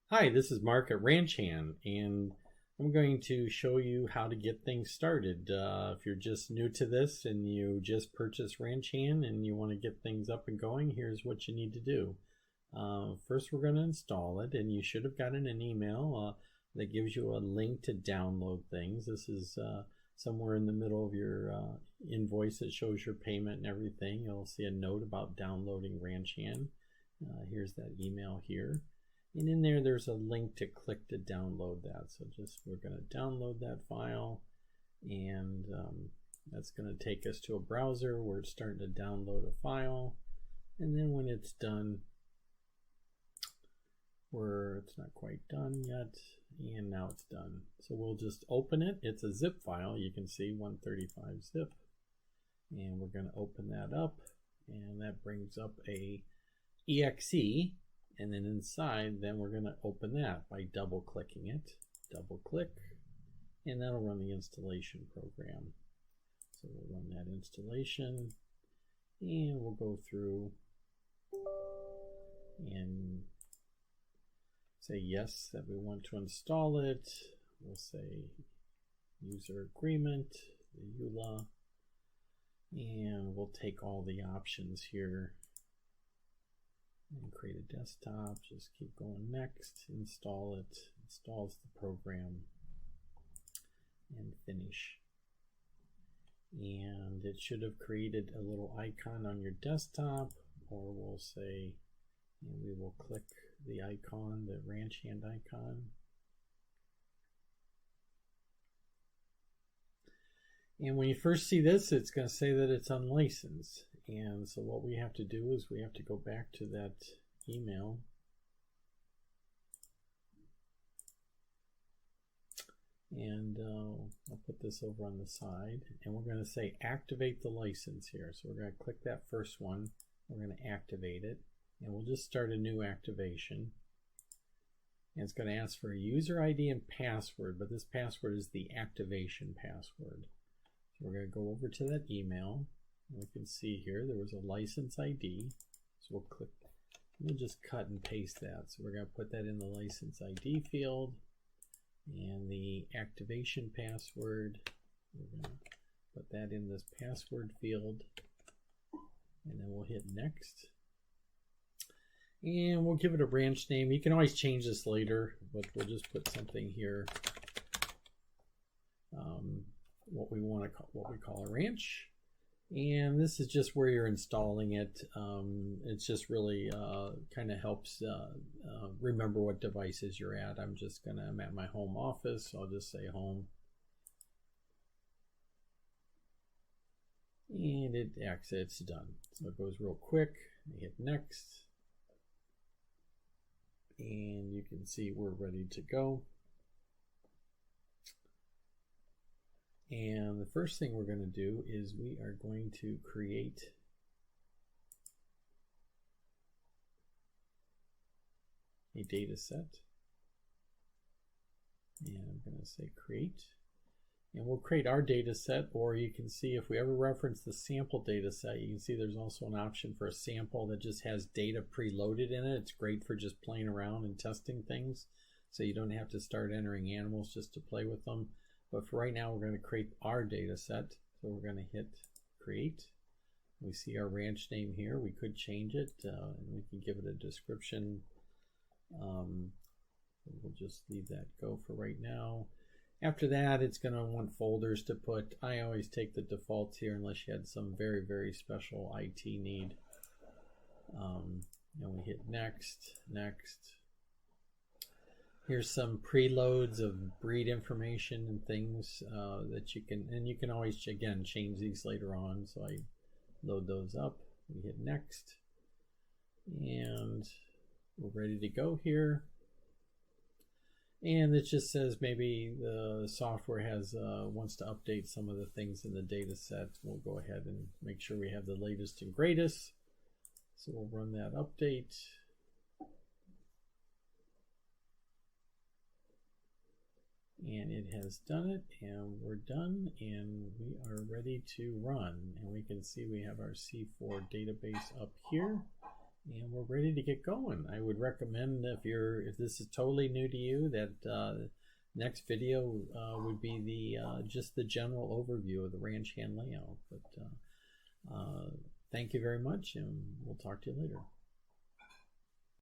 Hi, this is Mark at RanchHand, and I'm going to show you how to get things started. If you're just new to this and you just purchased RanchHand and you want to get things up and going, here's what you need to do. First, we're going to install it, and you should have gotten an email that gives you a link to download things. This is somewhere in the middle of your invoice that shows your payment and everything. You'll see a note about downloading RanchHand. Here's that email here. And in there, there's a link to click to download that. So we're going to download that file, and that's going to take us to a browser where it's starting to download a file. And then when it's done, it's not quite done yet, and now it's done. So we'll just open it. It's a zip file. You can see 135 zip, and we're going to open that up, and that brings up a exe. And then inside, then we're going to open that by double clicking it. Double click, and that'll run the installation program. So we'll run that installation, and we'll go through and say yes that we want to install it. We'll say user agreement, the EULA, and we'll take all the options here. And create a desktop, just keep going next, install it, installs the program, and finish. And it should have created a little icon on your desktop, or we'll say, and we will click the icon, the RanchHand icon. And when you first see this, it's going to say that it's unlicensed. And so what we have to do is we have to go back to that email. And I'll put this over on the side. And we're going to say activate the license here. So we're going to click that first one. We're going to activate it. And we'll just start a new activation. And it's going to ask for a user ID and password. But this password is the activation password. So we're going to go over to that email. We can see here there was a license ID, so we'll click, we'll just cut and paste that. So we're going to put that in the license ID field, and the activation password, we're going to put that in this password field, and then we'll hit next. And we'll give it a branch name. You can always change this later, but we'll just put something here, what we call a ranch. And this is just where you're installing it. It's just really kind of helps remember what devices you're at. I'm at my home office, so I'll just say home. And it's done. So it goes real quick. I hit next. And you can see we're ready to go. And the first thing we're going to do is we are going to create a data set. And I'm going to say create. And we'll create our data set, or you can see if we ever reference the sample data set, you can see there's also an option for a sample that just has data preloaded in it. It's great for just playing around and testing things, so you don't have to start entering animals just to play with them. But for right now, we're going to create our data set. So we're going to hit create. We see our ranch name here. We could change it, and we can give it a description. We'll just leave that go for right now. After that, it's going to want folders to put. I always take the defaults here unless you had some very, very special IT need. And we hit next, next. Here's some preloads of breed information and things that you can always, again, change these later on. So I load those up. We hit next, and we're ready to go here. And it just says maybe the software wants to update some of the things in the data set. We'll go ahead and make sure we have the latest and greatest. So we'll run that update. And it has done it, and we're done, and we are ready to run. And we can see we have our C4 database up here, and we're ready to get going. I would recommend if this is totally new to you, that next video would be just the general overview of the RanchHand layout. But thank you very much, and we'll talk to you later.